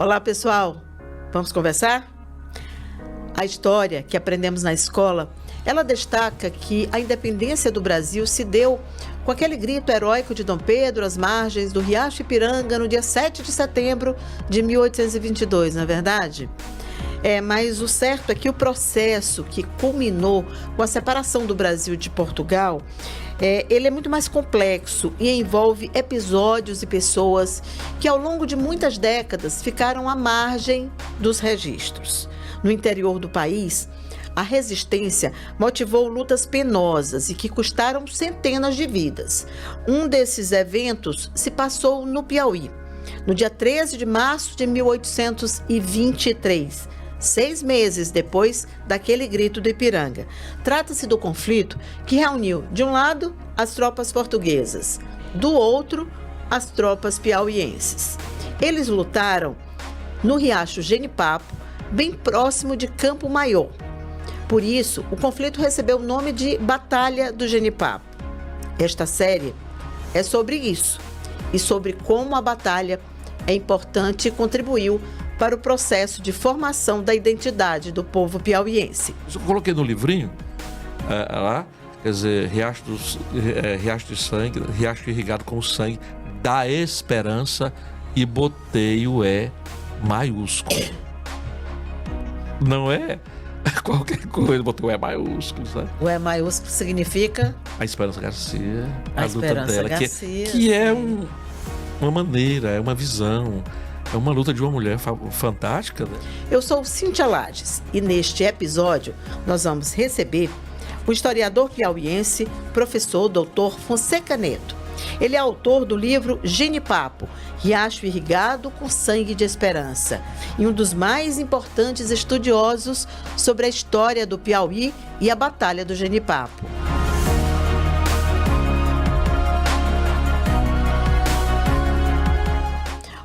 Olá, pessoal. Vamos conversar? A história que aprendemos na escola, ela destaca que a independência do Brasil se deu com aquele grito heróico de Dom Pedro às margens do Riacho Ipiranga no dia 7 de setembro de 1822, não é verdade? Mas o certo é que o processo que culminou com a separação do Brasil de Portugal, ele é muito mais complexo e envolve episódios e pessoas que ao longo de muitas décadas ficaram à margem dos registros. No interior do país, a resistência motivou lutas penosas e que custaram centenas de vidas. Um desses eventos se passou no Piauí, no dia 13 de março de 1823. 6 meses depois daquele grito do Ipiranga. Trata-se do conflito que reuniu, de um lado, as tropas portuguesas, do outro, as tropas piauienses. Eles lutaram no Riacho Genipapo, bem próximo de Campo Maior. Por isso, o conflito recebeu o nome de Batalha do Genipapo. Esta série é sobre isso e sobre como a batalha é importante e contribuiu para o processo de formação da identidade do povo piauiense. Eu coloquei no livrinho, lá, quer dizer, riacho de sangue, riacho irrigado com o sangue da esperança, e botei o E maiúsculo. Não é qualquer coisa, botei o E maiúsculo, sabe? O E maiúsculo significa? A Esperança Garcia, a luta Esperança dela, Garcia, que é uma maneira, é uma visão. É uma luta de uma mulher fantástica, né? Eu sou Cíntia Lages e neste episódio nós vamos receber o historiador piauiense, professor Dr. Fonseca Neto. Ele é autor do livro Genipapo, Riacho Irrigado com Sangue de Esperança, e um dos mais importantes estudiosos sobre a história do Piauí e a Batalha do Genipapo.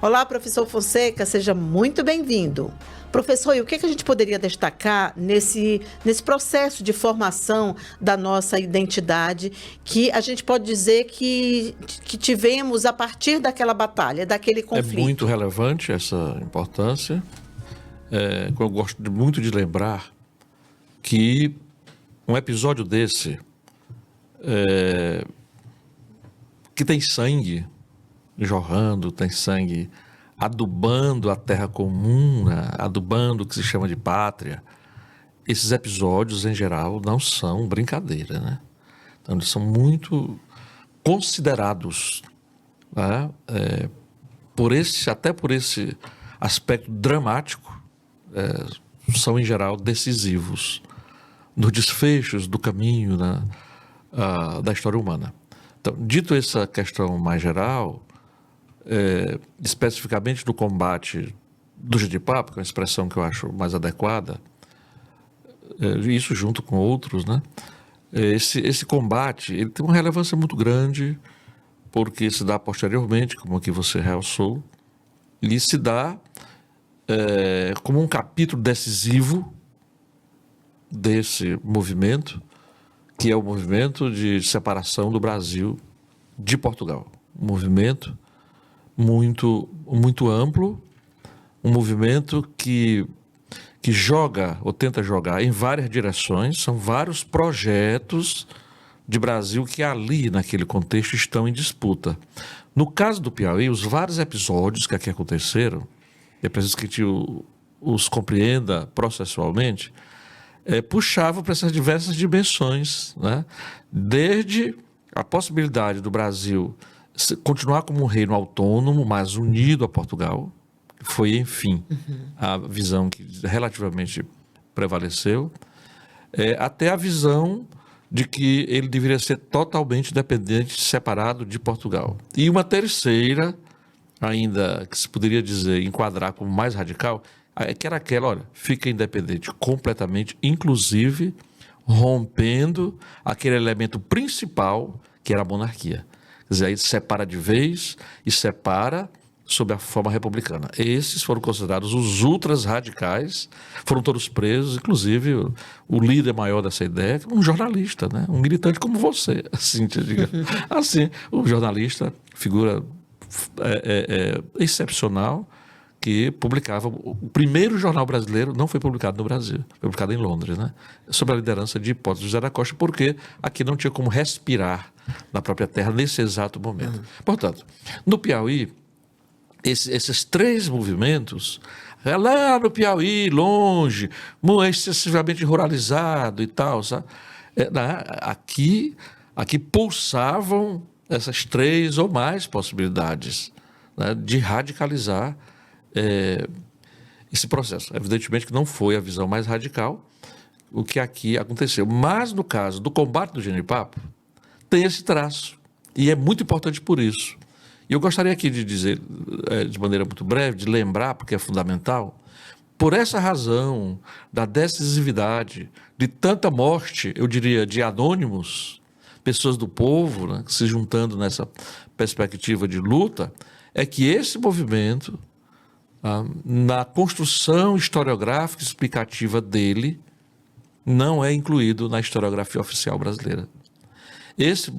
Olá, professor Fonseca, seja muito bem-vindo. Professor, e o que a gente poderia destacar nesse processo de formação da nossa identidade, que a gente pode dizer que tivemos a partir daquela batalha, daquele conflito? É muito relevante essa importância. Eu gosto muito de lembrar que um episódio desse, que tem sangue jorrando, tem sangue adubando a terra comum, né? Adubando o que se chama de pátria. Esses episódios, em geral, não são brincadeira, né? Então, eles são muito considerados, né? Até por esse aspecto dramático, são, em geral, decisivos nos desfechos do caminho, né? Da história humana. Então, dito essa questão mais geral, especificamente no combate do Genipapo, que é uma expressão que eu acho mais adequada, isso junto com outros, né? Esse combate ele tem uma relevância muito grande, porque se dá posteriormente, como aqui você realçou, e se dá como um capítulo decisivo desse movimento, que é o movimento de separação do Brasil de Portugal. Um movimento muito, muito amplo, um movimento que joga, ou tenta jogar, em várias direções. São vários projetos de Brasil que ali, naquele contexto, estão em disputa. No caso do Piauí, os vários episódios que aqui aconteceram, é preciso que a gente os compreenda processualmente, puxavam para essas diversas dimensões, né? Desde a possibilidade do Brasil continuar como um reino autônomo, mas unido a Portugal, foi, enfim, a visão que relativamente prevaleceu, até a visão de que ele deveria ser totalmente dependente, separado de Portugal. E uma terceira, ainda que se poderia dizer, enquadrar como mais radical, que era aquela, olha, fica independente completamente, inclusive rompendo aquele elemento principal que era a monarquia. Quer dizer, aí separa de vez e separa sob a forma republicana. Esses foram considerados os ultras radicais, foram todos presos, inclusive o líder maior dessa ideia, um jornalista, né? Um militante como você, assim, assim, um jornalista, figura excepcional, que publicava. O primeiro jornal brasileiro não foi publicado no Brasil, foi publicado em Londres, né? Sob a liderança de Hipólito José da Costa, porque aqui não tinha como respirar na própria terra nesse exato momento. Portanto, no Piauí, esses 3 movimentos, lá no Piauí, longe, excessivamente ruralizado e tal, sabe? Aqui pulsavam essas 3 ou mais possibilidades, né, de radicalizar esse processo. Evidentemente que não foi a visão mais radical o que aqui aconteceu. Mas, no caso do combate do genipapo, tem esse traço. E é muito importante por isso. E eu gostaria aqui de dizer, de maneira muito breve, de lembrar, porque é fundamental, por essa razão da decisividade, de tanta morte, eu diria, de anônimos, pessoas do povo, né, se juntando nessa perspectiva de luta, é que esse movimento, na construção historiográfica explicativa dele, não é incluído na historiografia oficial brasileira.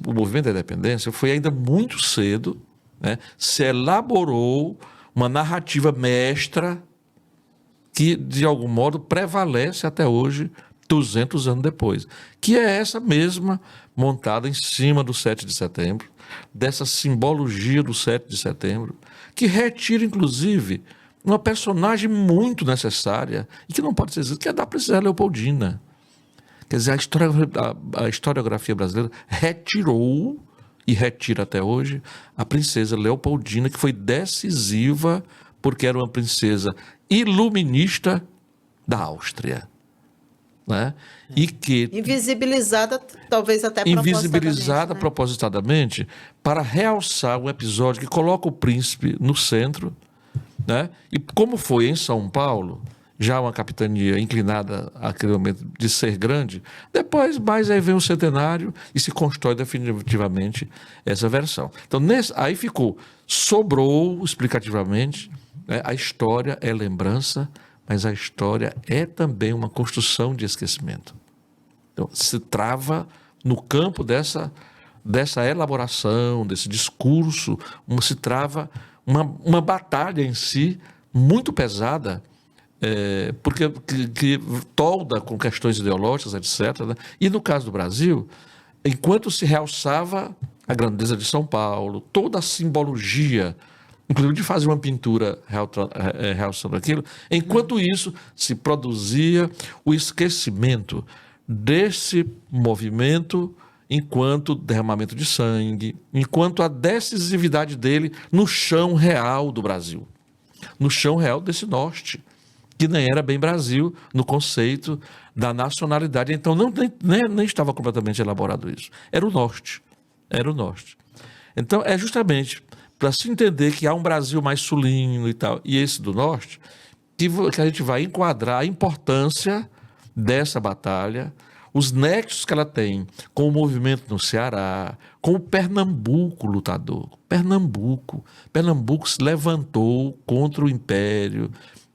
O movimento da independência foi ainda muito cedo, né, se elaborou uma narrativa mestra que, de algum modo, prevalece até hoje, 200 anos depois, que é essa mesma montada em cima do 7 de setembro, dessa simbologia do 7 de setembro, que retira, inclusive, uma personagem muito necessária e que não pode ser esquecida, que é da princesa Leopoldina. Quer dizer, a historiografia brasileira retirou, e retira até hoje, a princesa Leopoldina, que foi decisiva porque era uma princesa iluminista da Áustria. Né? E que invisibilizada, talvez até propositadamente, para realçar um episódio que coloca o príncipe no centro, né? E como foi em São Paulo, já uma capitania inclinada àquele momento de ser grande, depois mais aí vem o centenário e se constrói definitivamente essa versão. Então, aí sobrou explicativamente, né? A história é lembrança, mas a história é também uma construção de esquecimento. Então, se trava no campo dessa elaboração, desse discurso, se trava uma batalha em si muito pesada, porque que tolda com questões ideológicas, etc. Né? E no caso do Brasil, enquanto se realçava a grandeza de São Paulo, toda a simbologia, inclusive de fazer uma pintura realçando aquilo, enquanto isso se produzia o esquecimento desse movimento enquanto derramamento de sangue, enquanto a decisividade dele no chão real do Brasil, no chão real desse norte, que nem era bem Brasil no conceito da nacionalidade. Então nem estava completamente elaborado isso. Era o norte. Então é justamente para se entender que há um Brasil mais sulino e tal, e esse do norte, que a gente vai enquadrar a importância dessa batalha, os nexos que ela tem com o movimento no Ceará, com o Pernambuco lutador. Pernambuco se levantou contra o Império,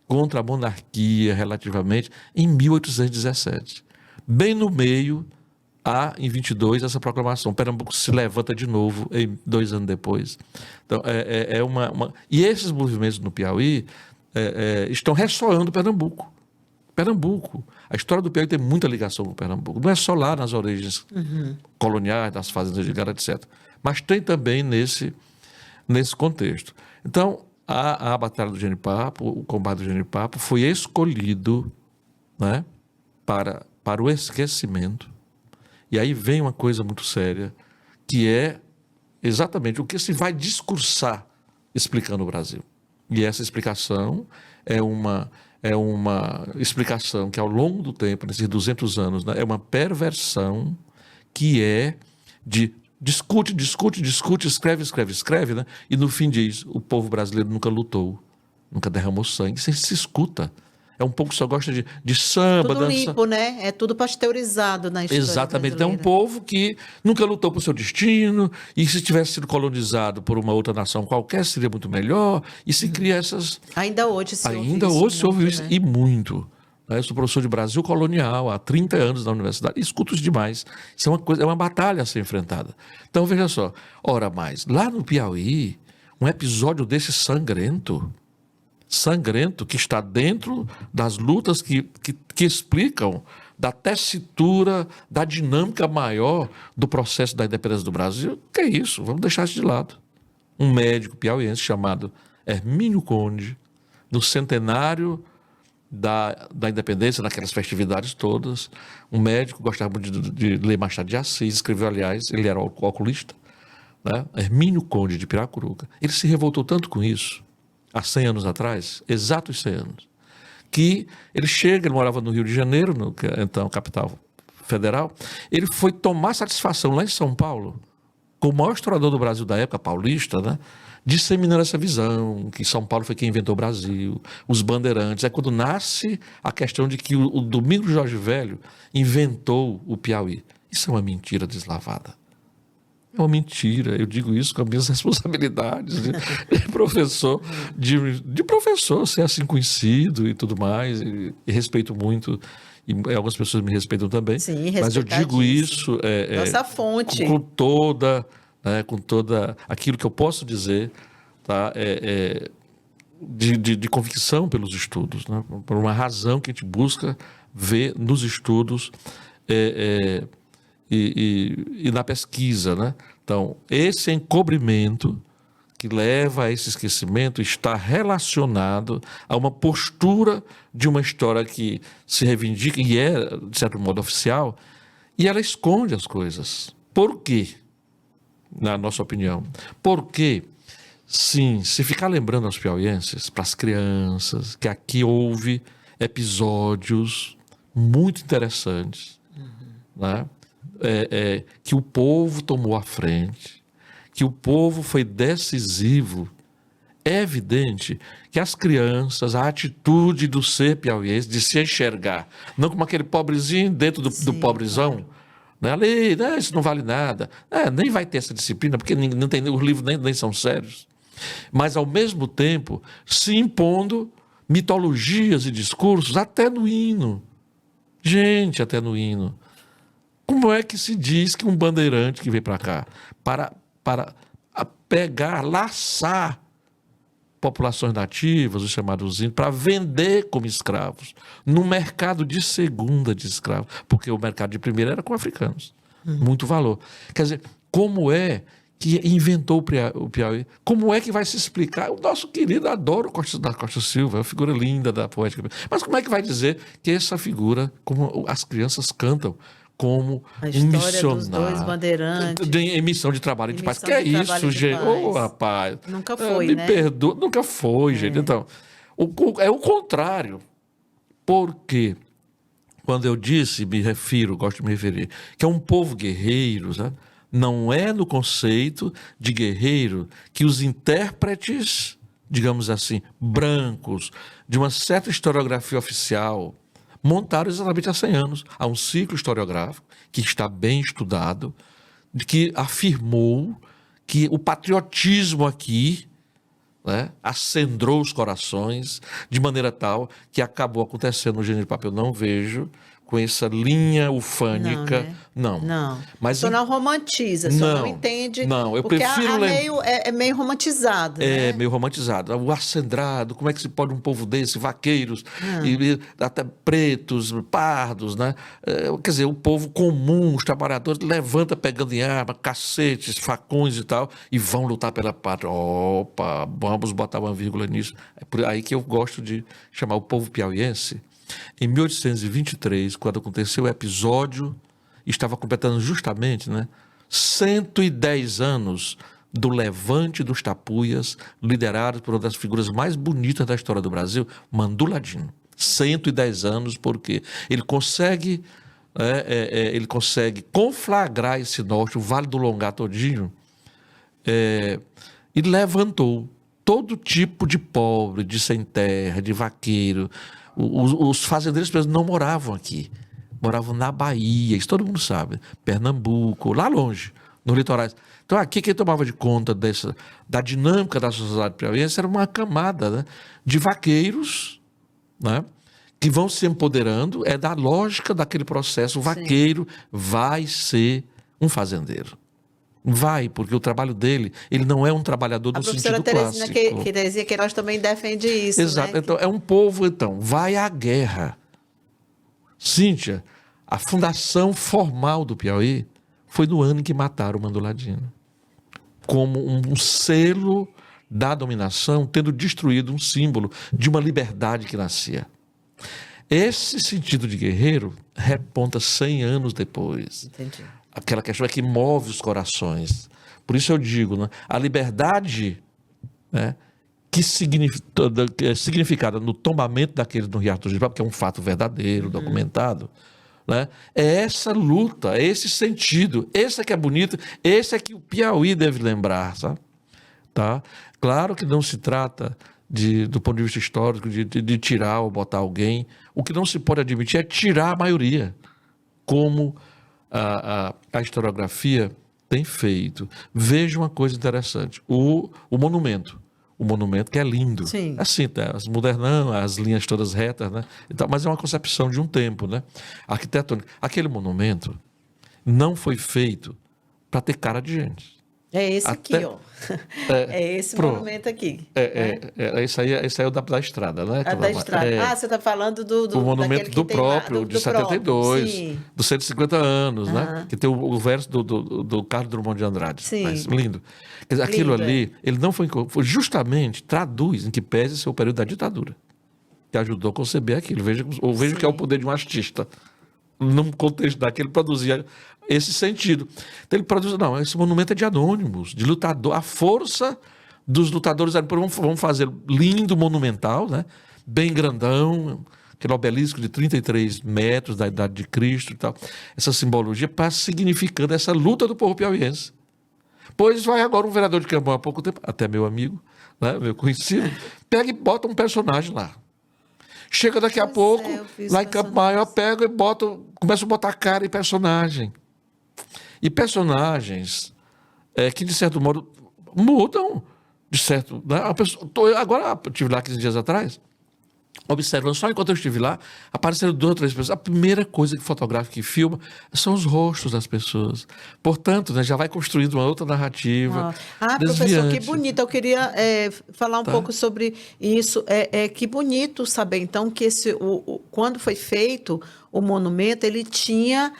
contra a monarquia relativamente, em 1817. Bem no meio, há em 22 essa proclamação. Pernambuco se levanta de novo 2 anos depois. Então, E esses movimentos no Piauí estão ressoando Pernambuco. A história do Piauí tem muita ligação com Pernambuco. Não é só lá nas origens coloniais, das fazendas de gado, etc. Mas tem também nesse contexto. Então, a Batalha do Genipapo, o combate do Genipapo, foi escolhido, né, para o esquecimento. E aí vem uma coisa muito séria, que é exatamente o que se vai discursar explicando o Brasil. E essa explicação é uma explicação que, ao longo do tempo, nesses 200 anos, né, é uma perversão que é de discute, escreve, né? E no fim diz, o povo brasileiro nunca lutou, nunca derramou sangue. Isso se escuta. É um povo que só gosta de samba, tudo dança. limpo, né? É tudo pasteurizado na história Exatamente. brasileira. É um povo que nunca lutou por seu destino, e se tivesse sido colonizado por uma outra nação qualquer, seria muito melhor, e se cria essas... Ainda hoje se ouve isso, né? E muito. Eu sou professor de Brasil colonial há 30 anos na universidade, e escuto isso demais. Isso é uma batalha a ser enfrentada. Então, veja só, ora mais, lá no Piauí, um episódio desse sangrento, sangrento que está dentro das lutas que explicam da tessitura, da dinâmica maior do processo da independência do Brasil. Que é isso? Vamos deixar isso de lado. Um médico piauiense chamado Hermínio Conde, no centenário da independência, naquelas festividades todas, um médico gostava muito de ler Machado de Assis, escreveu, aliás, ele era oculista, né? Hermínio Conde de Piracuruca. Ele se revoltou tanto com isso, há 100 anos atrás, exatos 100 anos, que ele chega, ele morava no Rio de Janeiro, então capital federal, ele foi tomar satisfação lá em São Paulo, com o maior historiador do Brasil da época, paulista, né? Disseminando essa visão, que São Paulo foi quem inventou o Brasil, os bandeirantes. É quando nasce a questão de que o Domingos Jorge Velho inventou o Piauí. Isso é uma mentira deslavada. É uma mentira, eu digo isso com as minhas responsabilidades de professor, de professor, ser assim conhecido e tudo mais, e respeito muito, e algumas pessoas me respeitam também. Sim, mas eu digo isso nossa fonte. com toda aquilo que eu posso dizer, tá? De convicção pelos estudos, né? Por uma razão que a gente busca ver nos estudos e na pesquisa, né? Então, esse encobrimento que leva a esse esquecimento está relacionado a uma postura de uma história que se reivindica e é, de certo modo, oficial, e ela esconde as coisas. Por quê? Na nossa opinião. Porque, sim, se ficar lembrando aos piauienses, para as crianças, que aqui houve episódios muito interessantes, né? Que o povo tomou a frente, que o povo foi decisivo. É evidente que as crianças, a atitude do ser piauiense, de se enxergar, não como aquele pobrezinho dentro do pobrezão, né? Ali, né, isso não vale nada, nem vai ter essa disciplina, porque não tem, os livros nem são sérios. Mas, ao mesmo tempo, se impondo mitologias e discursos, até no hino. Gente, até no hino. Como é que se diz que um bandeirante que vem para cá para pegar, laçar populações nativas, os chamados índios, para vender como escravos, no mercado de segunda de escravos, porque o mercado de primeira era com africanos, muito valor. Quer dizer, como é que inventou o Piauí? Como é que vai se explicar? O nosso querido, adoro da Costa Silva, é uma figura linda da poética, mas como é que vai dizer que essa figura, como as crianças cantam, como a um história dos missionário, dois bandeirantes, de emissão de trabalho de paz. Que é isso, gente? Ô, rapaz. Nunca foi, me né? perdoa, nunca foi, gente. Então, é o contrário. Porque quando eu disse, gosto de me referir, que é um povo guerreiro, sabe? Não é no conceito de guerreiro que os intérpretes, digamos assim, brancos, de uma certa historiografia oficial, montaram exatamente há 100 anos. Há um ciclo historiográfico que está bem estudado, que afirmou que o patriotismo aqui, né, acendrou os corações de maneira tal que acabou acontecendo no Gênero de Papel. Não vejo com essa linha ufânica. Não. Mas só não romantiza, só não entende. Não, eu porque prefiro é meio romantizado. É, né? meio romantizado. O acendrado, como é que se pode um povo desse, vaqueiros, e até pretos, pardos, né? Quer dizer, o povo comum, os trabalhadores, levanta pegando em arma, cacetes, facões e tal, e vão lutar pela pátria. Opa, vamos botar uma vírgula nisso. É por aí que eu gosto de chamar o povo piauiense. Em 1823, quando aconteceu o episódio, estava completando justamente, né, 110 anos do levante dos Tapuias, liderado por uma das figuras mais bonitas da história do Brasil, Mandu Ladino. 110 anos, porque ele consegue conflagrar esse norte, o Vale do Longá todinho, e levantou todo tipo de pobre, de sem terra, de vaqueiro. Os fazendeiros não moravam aqui, moravam na Bahia, isso todo mundo sabe, Pernambuco, lá longe, nos litorais. Então aqui quem tomava de conta da dinâmica da sociedade piauiense era uma camada, né, de vaqueiros, né, que vão se empoderando, da lógica daquele processo. O vaqueiro vai ser um fazendeiro. Vai, porque o trabalho dele, ele não é um trabalhador no sentido clássico. Terezinha Queiroz também defende isso, exato. né? Então, é um povo, então, vai à guerra. Cíntia, a fundação formal do Piauí foi no ano em que mataram o Mandoladino, como um selo da dominação, tendo destruído um símbolo de uma liberdade que nascia. Esse sentido de guerreiro reponta 100 anos depois. Entendi. Aquela questão é que move os corações. Por isso eu digo, né, a liberdade, né, que é significada no tombamento daqueles no Riacho do Gibá, que é um fato verdadeiro, documentado, né, é essa luta, é esse sentido, esse é que é bonito, esse é que o Piauí deve lembrar, sabe? Tá? Claro que não se trata do ponto de vista histórico de tirar ou botar alguém. O que não se pode admitir é tirar a maioria, como a historiografia tem feito. Veja uma coisa interessante, o monumento que é lindo. Sim. Assim, tá, as modernão, as linhas todas retas, né? Então, mas é uma concepção de um tempo, né? Arquitetônica. Aquele monumento não foi feito para ter cara de gente. É esse aqui, ó. É esse monumento aqui. Esse aí é o da estrada, né? Da estrada. Você está falando do monumento do próprio, de 72, sim, dos 150 anos, né? Que tem o verso do Carlos Drummond de Andrade. Sim. Mas, lindo. Quer dizer, aquilo Lindo, ali, ele não foi justamente, traduz em que pese ser o período da ditadura, que ajudou a conceber aquilo. Veja que é o poder de um artista. Num contexto daquele, produzia esse sentido. Então ele produz, não, esse monumento é de anônimos, de lutador, a força dos lutadores. Vamos fazer lindo, monumental, né? Bem grandão, aquele obelisco de 33 metros da idade de Cristo e tal. Essa simbologia significando essa luta do povo piauiense. Pois vai agora um vereador de Cambão há pouco tempo, até meu amigo, né, meu conhecido, pega e bota um personagem lá. Chega daqui a pouco, lá em Campo Maior, pega e começa a botar cara em personagem. E personagens que, de certo modo, mudam, de certo... Né? Agora, eu estive lá 15 dias atrás, observando, só enquanto eu estive lá, apareceram 2 ou 3 pessoas. A primeira coisa que fotografa, que filma, são os rostos das pessoas. Portanto, né, já vai construindo uma outra narrativa. Professor, que bonito. Eu queria falar um pouco sobre isso. Que bonito saber, então, que quando foi feito o monumento, ele tinha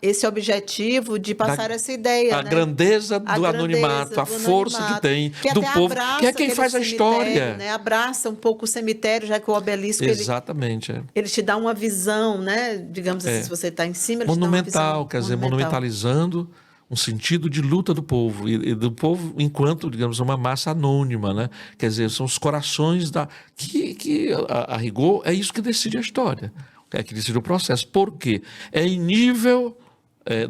esse objetivo de passar essa ideia. A grandeza do anonimato, a força que tem do povo, que é quem faz a história. Né? Abraça um pouco o cemitério, já que o obelisco exatamente, ele te dá uma visão, né? Digamos assim, se você está em cima, ele monumental, te dá uma visão quer dizer, monumentalizando um sentido de luta do povo, e do povo enquanto, digamos, uma massa anônima, né? Quer dizer, são os corações que a rigor, é isso que decide a história. Que decide o processo. Por quê? É em nível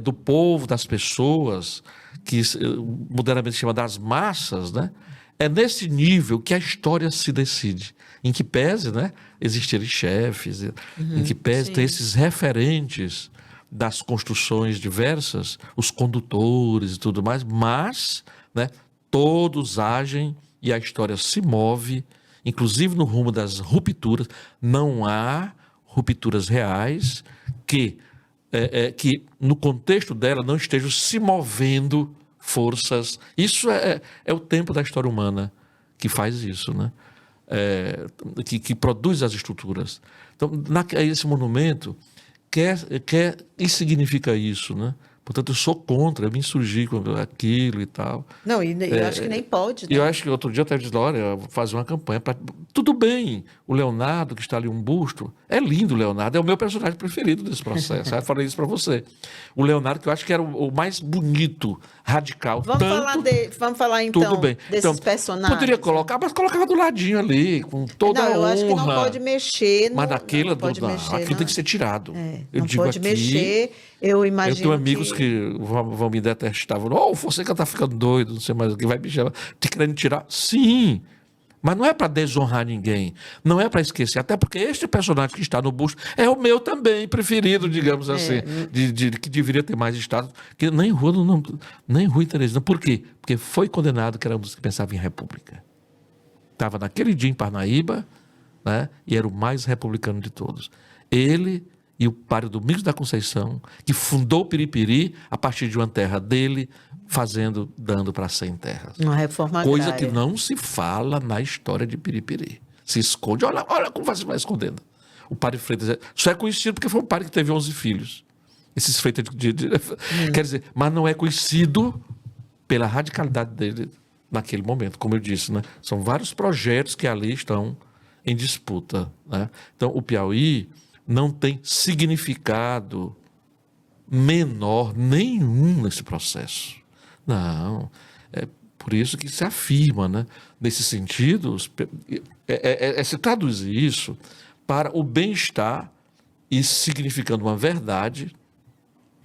do povo, das pessoas, que modernamente se chama das massas, né? É nesse nível que a história se decide. Em que pese, né, existirem chefes, em que pese ter esses referentes das construções diversas, os condutores e tudo mais, mas, né, todos agem e a história se move, inclusive no rumo das rupturas. Não há rupturas reais que no contexto dela não estejam se movendo forças. Isso é o tempo da história humana que faz isso, né? Que produz as estruturas. Então, esse monumento e significa isso, né? Portanto, eu sou contra, eu me insurgi com aquilo e tal. Não, eu acho que nem pode. Né? Eu acho que outro dia até disse, olha, vou fazer uma campanha. Tudo bem, o Leonardo, que está ali um busto, é lindo o Leonardo, é o meu personagem preferido desse processo. Eu falei isso para você. O Leonardo, que eu acho que era o mais bonito, radical. Vamos falar então tudo bem. Desses personagens. Poderia colocar, mas colocava do ladinho ali, com toda a honra. Eu acho que não pode mexer. Mas naquilo tem que ser tirado. Não pode mexer. Eu imagino. Eu tenho amigos que vão me detestar. Vão, você que está ficando doido, não sei mais o que, vai me chamar. Te querendo tirar? Sim. Mas não é para desonrar ninguém. Não é para esquecer. Até porque este personagem que está no busto é o meu também preferido, digamos assim. Que deveria ter mais status. Que nem Rui Teresina. Por quê? Porque foi condenado, que era um dos que pensava em república. Estava naquele dia em Parnaíba, né, e era o mais republicano de todos. Ele e o padre Domingos da Conceição, que fundou o Piripiri a partir de uma terra dele, dando para 100 terras. Uma reforma Coisa agrária. que não se fala na história de Piripiri. Se esconde, olha como você vai escondendo. O padre Freitas só é conhecido porque foi um padre que teve 11 filhos. Esses Freitas quer dizer, mas não é conhecido pela radicalidade dele naquele momento, como eu disse, né? São vários projetos que ali estão em disputa, né? Então, o Piauí não tem significado menor nenhum nesse processo. Não. É por isso que se afirma, né? Nesse sentido, se traduzir isso para o bem-estar e significando uma verdade,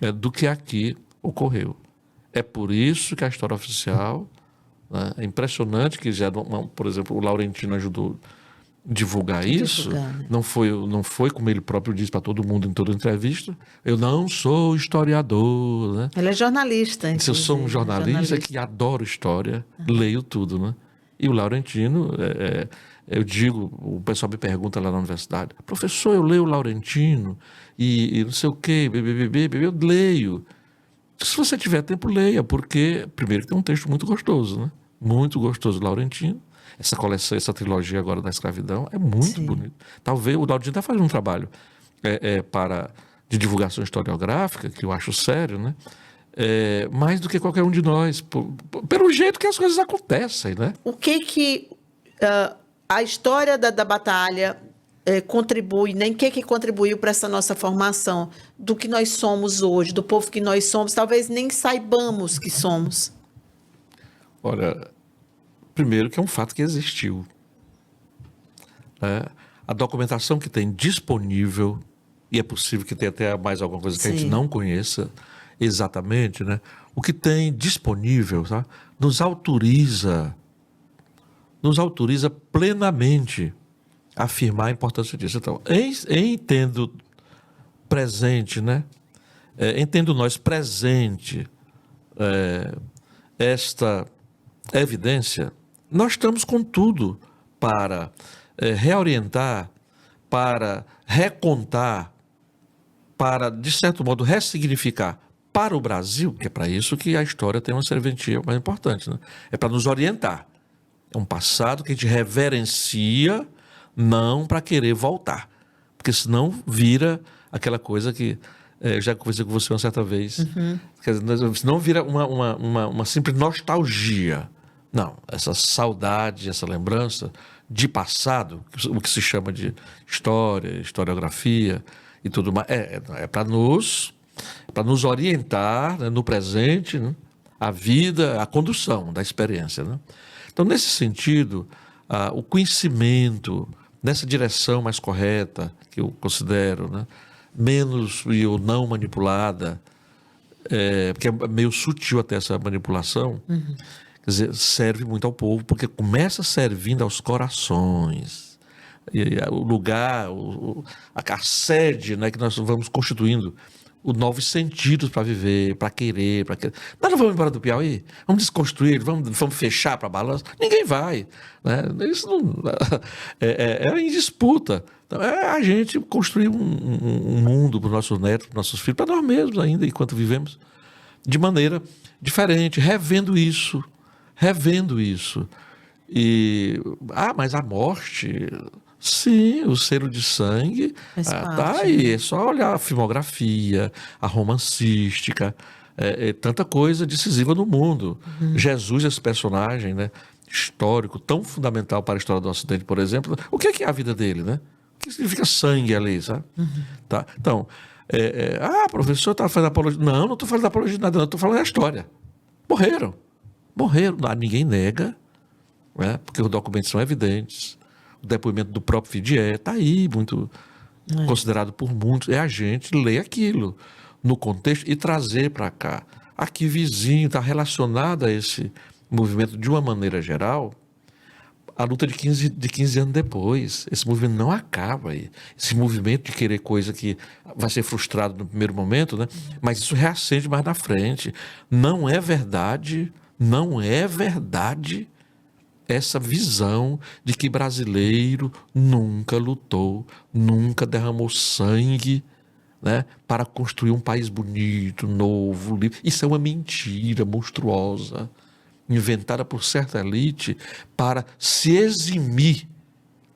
né, do que aqui ocorreu. É por isso que a história oficial, né, é impressionante que já, por exemplo, o Laurentino ajudou a divulgar isso. Né? Não foi como ele próprio disse para todo mundo em toda entrevista. Eu não sou historiador, né? Ele é jornalista. Se eu sou um jornalista que adoro história, leio tudo, né? E o Laurentino, eu digo, o pessoal me pergunta lá na universidade, professor, eu leio o Laurentino e não sei o quê, eu leio. Se você tiver tempo, leia, porque, primeiro, que tem um texto muito gostoso, né? Muito gostoso, Laurentino. Essa coleção, essa trilogia agora da escravidão é muito bonita. Talvez o Laurentino até faz um trabalho de divulgação historiográfica, que eu acho sério, né? Mais do que qualquer um de nós, pelo jeito que as coisas acontecem, né? O que a história da batalha contribui, nem que contribuiu para essa nossa formação do que nós somos hoje, do povo que nós somos, talvez nem saibamos que somos? Olha, primeiro que é um fato que existiu. A documentação que tem disponível, e é possível que tenha até mais alguma coisa que a gente não conheça exatamente, né? O que tem disponível, tá? nos autoriza plenamente a afirmar a importância disso. Então, entendo presente, né? Entendo nós presente esta evidência, nós estamos com tudo para reorientar, para recontar, para, de certo modo, ressignificar para o Brasil, que é para isso que a história tem uma serventia mais importante, né? É para nos orientar. É um passado que a gente reverencia, não para querer voltar. Porque senão vira aquela coisa que eu já conversei com você uma certa vez. Quer dizer, senão vira uma simples nostalgia. Não, essa saudade, essa lembrança de passado, o que se chama de história, historiografia e tudo mais, é para nos orientar, né, no presente, né, a vida, a condução da experiência, né? Então, nesse sentido, o conhecimento nessa direção mais correta, que eu considero, né, menos e ou não manipulada, porque é meio sutil até essa manipulação, quer dizer, serve muito ao povo, porque começa servindo aos corações. O lugar, a sede, né, que nós vamos constituindo os novos sentidos para viver, para querer, Nós não vamos embora do Piauí? Vamos desconstruir, vamos fechar para balanço? Ninguém vai, né? Isso não, é em disputa. Então, a gente construir um mundo para os nossos netos, para os nossos filhos, para nós mesmos ainda, enquanto vivemos, de maneira diferente, revendo isso. Mas a morte... Sim, o selo de sangue está aí. É só olhar a filmografia, a romancística, tanta coisa decisiva no mundo. Jesus, esse personagem, né, histórico, tão fundamental para a história do Ocidente, por exemplo. O que é a vida dele, né? O que significa sangue ali, sabe? Tá? Então, professor, está fazendo apologia. Não estou falando apologia de nada, não. Estou falando da história. Morreram. Ninguém nega, né? Porque os documentos são evidentes. O depoimento do próprio Fidié está aí, muito considerado por muitos. É a gente ler aquilo no contexto e trazer para cá. Aqui vizinho, está relacionado a esse movimento de uma maneira geral, a luta de 15 anos depois. Esse movimento não acaba aí. Esse movimento de querer coisa que vai ser frustrado no primeiro momento, né? Mas isso reacende mais na frente. Não é verdade essa visão de que brasileiro nunca lutou, nunca derramou sangue, né, para construir um país bonito, novo, livre. Isso é uma mentira monstruosa, inventada por certa elite para se eximir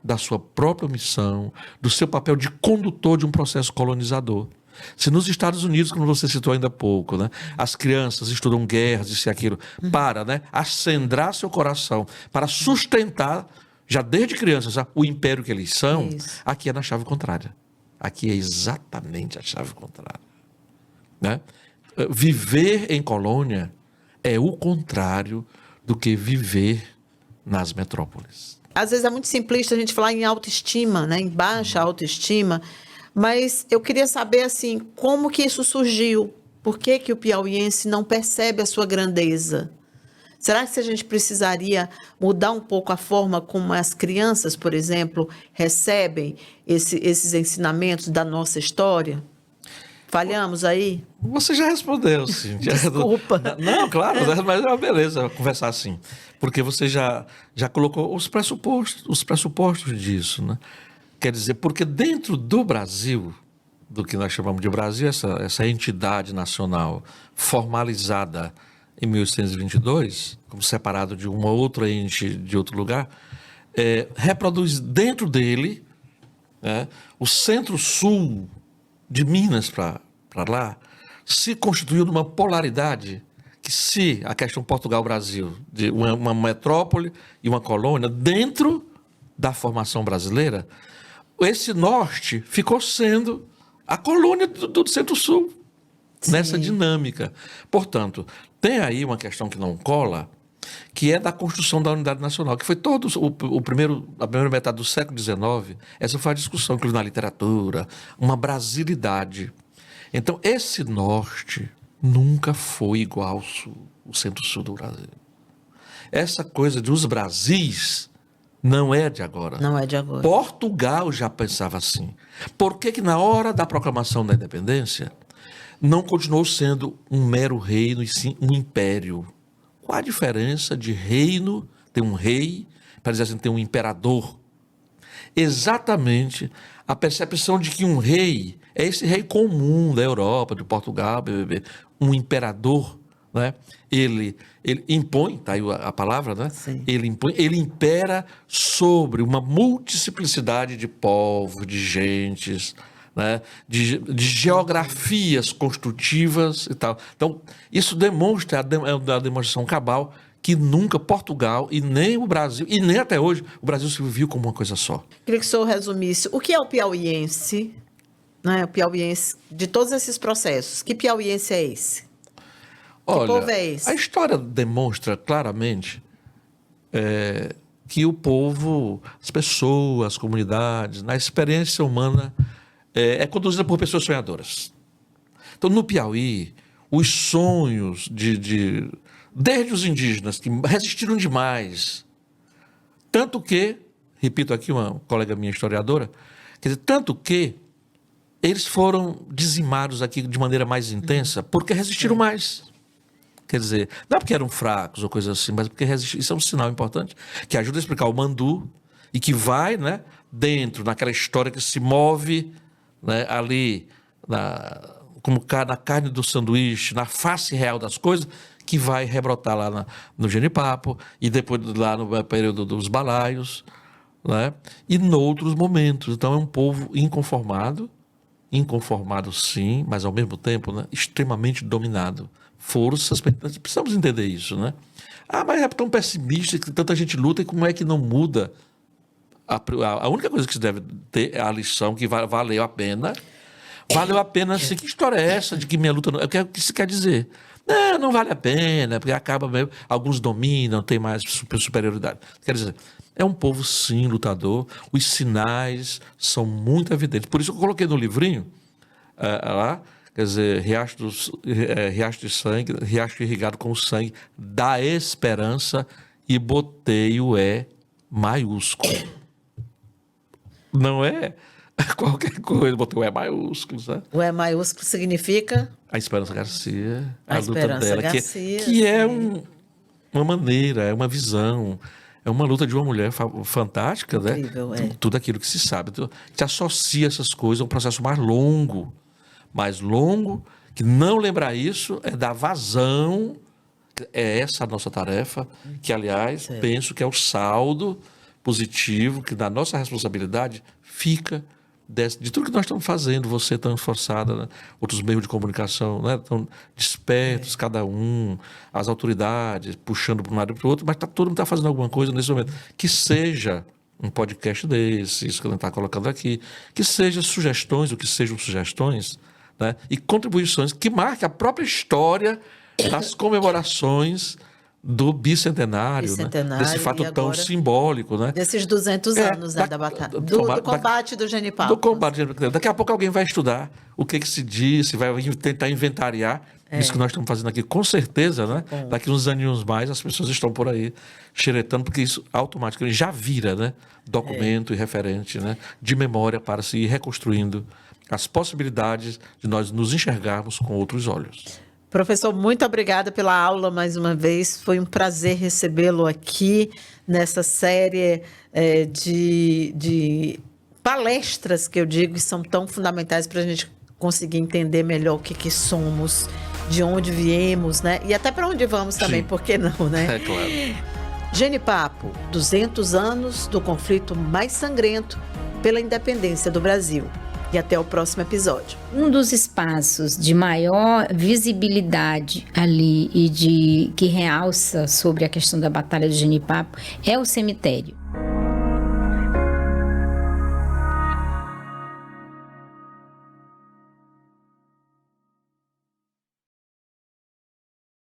da sua própria missão, do seu papel de condutor de um processo colonizador. Se nos Estados Unidos, como você citou ainda há pouco, né, as crianças estudam guerras, isso e aquilo, para, né, acendrar seu coração, para sustentar, já desde crianças, o império que eles são, aqui é na chave contrária. Aqui é exatamente a chave contrária. Né? Viver em colônia é o contrário do que viver nas metrópoles. Às vezes é muito simplista a gente falar em autoestima, né, em baixa autoestima, mas eu queria saber, assim, como que isso surgiu? Por que que o piauiense não percebe a sua grandeza? Será que a gente precisaria mudar um pouco a forma como as crianças, por exemplo, recebem esses ensinamentos da nossa história? Falhamos aí? Você já respondeu, sim. Desculpa. Não, claro, mas é uma beleza conversar assim. Porque você já colocou os pressupostos disso, né? Quer dizer, porque dentro do Brasil, do que nós chamamos de Brasil, essa entidade nacional formalizada em 1822, como separado de uma outra ente de outro lugar, reproduz dentro dele, né, o centro-sul de Minas para lá, se constituiu numa polaridade que, se a questão Portugal-Brasil, de uma metrópole e uma colônia, dentro da formação brasileira, esse norte ficou sendo a colônia do Centro-Sul, nessa dinâmica. Portanto, tem aí uma questão que não cola, que é da construção da unidade nacional, que foi todo a primeira metade do século XIX, essa foi a discussão, inclusive na literatura, uma brasilidade. Então, esse norte nunca foi igual ao sul, o centro-sul do Brasil. Essa coisa dos Brasis não é de agora. Não é de agora. Portugal já pensava assim. Por que na hora da proclamação da independência não continuou sendo um mero reino e sim um império? Qual a diferença de reino, ter um rei, para dizer assim, ter um imperador? Exatamente a percepção de que um rei é esse rei comum da Europa, de Portugal, um imperador, né? Ele impõe, está aí a palavra, né? Sim. Ele impera sobre uma multiplicidade de povos, de gentes, né? De geografias construtivas e tal. Então, isso demonstra, a demonstração cabal, que nunca Portugal e nem o Brasil, e nem até hoje, o Brasil se viu como uma coisa só. Queria que o senhor resumisse o que é o piauiense, né? O piauiense de todos esses processos. Que piauiense é esse? Olha, que povo é esse? A história demonstra claramente que o povo, as pessoas, as comunidades, na experiência humana, é conduzida por pessoas sonhadoras. Então, no Piauí, os sonhos desde os indígenas, que resistiram demais, tanto que, repito aqui, uma colega minha historiadora, quer dizer, tanto que eles foram dizimados aqui de maneira mais intensa porque resistiram mais. Quer dizer, não é porque eram fracos ou coisa assim, mas porque resistiram. Isso é um sinal importante que ajuda a explicar o Mandu e que vai, né, dentro, naquela história que se move, né, ali, como na carne do sanduíche, na face real das coisas, que vai rebrotar lá no Genipapo e depois lá no período dos balaios, né, e noutros momentos. Então é um povo inconformado sim, mas ao mesmo tempo, né, extremamente dominado. Forças, precisamos entender isso, né? Mas é tão pessimista que tanta gente luta, e como é que não muda? A única coisa que se deve ter é a lição que valeu a pena. Valeu a pena, assim, que história é essa de que minha luta não... O que se quer dizer? Não vale a pena, porque acaba mesmo, alguns dominam, tem mais superioridade. Quer dizer, é um povo, sim, lutador, os sinais são muito evidentes. Por isso que eu coloquei no livrinho, lá, quer dizer, riacho de sangue, riacho irrigado com o sangue da esperança, e botei o E maiúsculo. Não é qualquer coisa, botei o E maiúsculo, sabe? O E maiúsculo significa? A Esperança Garcia, a luta Esperança dela, Garcia, que é uma maneira, é uma visão, é uma luta de uma mulher fantástica, incrível, né? Tudo aquilo que se sabe, te associa essas coisas a um processo mais longo, mais longo, que não lembrar isso é dar vazão. É essa a nossa tarefa, que, aliás, penso que é o saldo positivo, que da nossa responsabilidade fica de tudo que nós estamos fazendo, você tão esforçada, né? Outros meios de comunicação, né? Tão despertos, cada um, as autoridades puxando para um lado e para o outro, mas todo mundo está fazendo alguma coisa nesse momento. Que seja um podcast desse, isso que a gente está colocando aqui, que sejam sugestões, o que sejam sugestões, né? E contribuições que marquem a própria história das comemorações do bicentenário, né? Desse fato tão simbólico, né? Desses 200 anos, né, da batalha, do combate do genipapo. Do combate do genipapo. Daqui a pouco alguém vai estudar o que se disse, vai tentar inventariar isso que nós estamos fazendo aqui. Com certeza, né? Daqui uns aninhos mais, as pessoas estão por aí xeretando, porque isso automaticamente já vira, né? Documento e referente, né? De memória para se ir reconstruindo as possibilidades de nós nos enxergarmos com outros olhos. Professor, muito obrigada pela aula mais uma vez. Foi um prazer recebê-lo aqui nessa série de palestras que eu digo que são tão fundamentais para a gente conseguir entender melhor o que somos, de onde viemos, né? E até para onde vamos também, Sim. por que não, né? É claro. Genipapo, 200 anos do conflito mais sangrento pela independência do Brasil. E até o próximo episódio. Um dos espaços de maior visibilidade ali e que realça sobre a questão da Batalha do Genipapo é o cemitério.